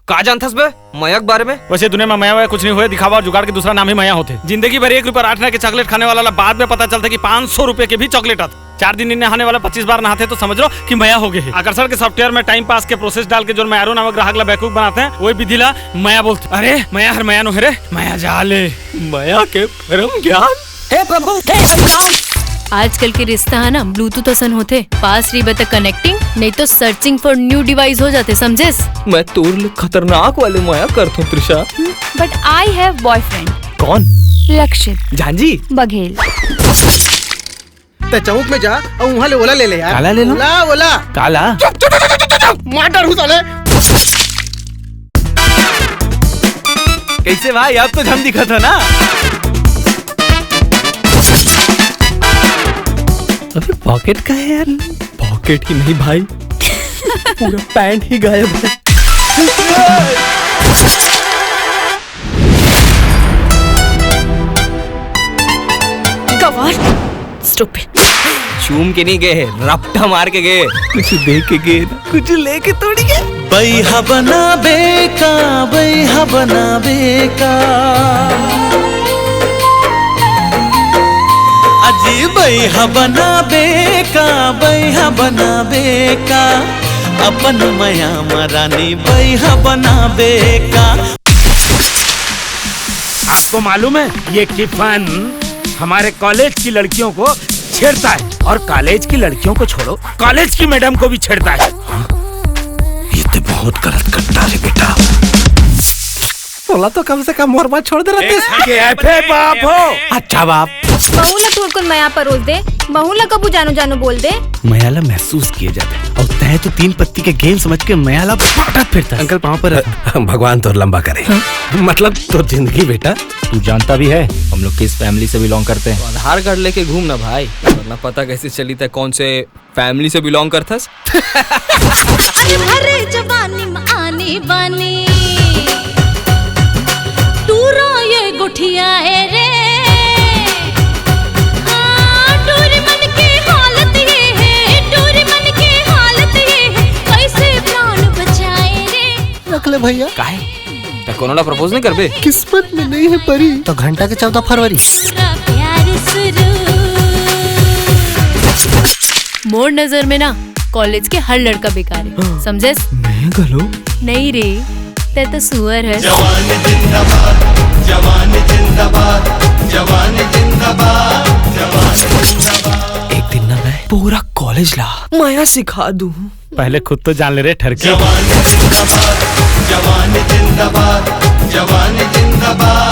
का जानथस बे माया के बारे में? वैसे दुनिया में माया कुछ नहीं हुए, दिखावा और जुगाड़ के दूसरा नाम ही माया होते। जिंदगी भर 1 रुपया 8 आने के चॉकलेट खाने वाला बाद में पता चलता कि 500 रुपए के भी चॉकलेट आते। 4 दिन नहाने वाला 25 बार नहाते तो समझ लो कि माया हो गए। आकर्षण के सॉफ्टवेयर में टाइम पास के प्रोसेस डाल के जो मायारो नामक ग्राहक ला बेवकूफ बनाते हैं, वही विधि ला माया बोलते। अरे माया हर माया नो है रे, माया जाले माया के परम ज्ञान। हे प्रभु, हे संतान। आजकल के रिश्ता है ना ब्लूटूथ असन होते, पास रही बता कनेक्टिंग, नहीं तो सर्चिंग फॉर न्यू डिवाइस हो जाते, समझेस? मैं तोर खतरनाक वाले माया करता हूँ Trisha. But I have boyfriend. कौन? लक्षित झांझी बघेल। ते चौक में जा और वहाँ ले ओला ले ले यार। काला ले लो। ओला काला मार डालू साले। कैसे भाई, अब तो झम दिखा था ना। अबे पॉकेट का है यार? पॉकेट ही नहीं भाई, पूरा पैंट ही गायब है। गवार स्टूपिड। चूम के नहीं गए, रपटा मार के गए। कुछ दे के गए ना, कुछ लेके थोड़ी गए। बैहा बनाबे का, बैहा बनाबे का, अजी बैहा बनाबे का, बैहा बनाबे का, अपन माया मरानी बैहा बनाबे का। आपको मालूम है ये टिफन हमारे कॉलेज की लड़कियों को छेड़ता है, और कॉलेज की लड़कियों को छोड़ो, कॉलेज की मैडम को भी छेड़ता है। ये तो बहुत गलत करता है बेटा। बोला तो कम से कम मोर बात छोड़ दे रहे बाप हो। अच्छा बाप। बहुला तू को माया परोस दे, बहुला कबू जानो जानो बोल दे। मायाला महसूस किए जाते और तय तो 3 पत्ती के गेम समझ के मायाला पटक फिरता। अंकल पाँव पर भगवान तो लंबा करे। मतलब तो जिंदगी बेटा। तू जानता भी है हम लोग किस फैमिली से बिलोंग करते हैं? आधार कार्ड लेके घूमना भाई, वरना पता कैसे चली था कौन से फैमिली से बिलोंग करथस। अरे जवानी में आनी बानी टूरा ये गुठिया है रे। हाँ, टूरी मन की हालत ये है, टूरी मन की हालत ये है, कैसे प्राण बचाए रे। रख ले भैया। काहे? कोनोला प्रपोज नहीं कर बे? किस्मत में नहीं है परी तो घंटा के 14 फरवरी। प्यार शुरू। मोर नजर में ना कॉलेज के हर लड़का बेकार है, समझेस? मैं गलो नहीं रे, ते तो सुअर है। जवान जिंदाबाद, जवान जिंदाबाद, जवान जिंदाबाद, जवान जिंदाबाद। एक दिन ना मैं पूरा कॉलेज ला माया सिखा दूं। पहले खुद तो जान ले रे ठरकी। जवान जिंदाबाद, जवान जिंदाबाद, जवान जिंदाबाद।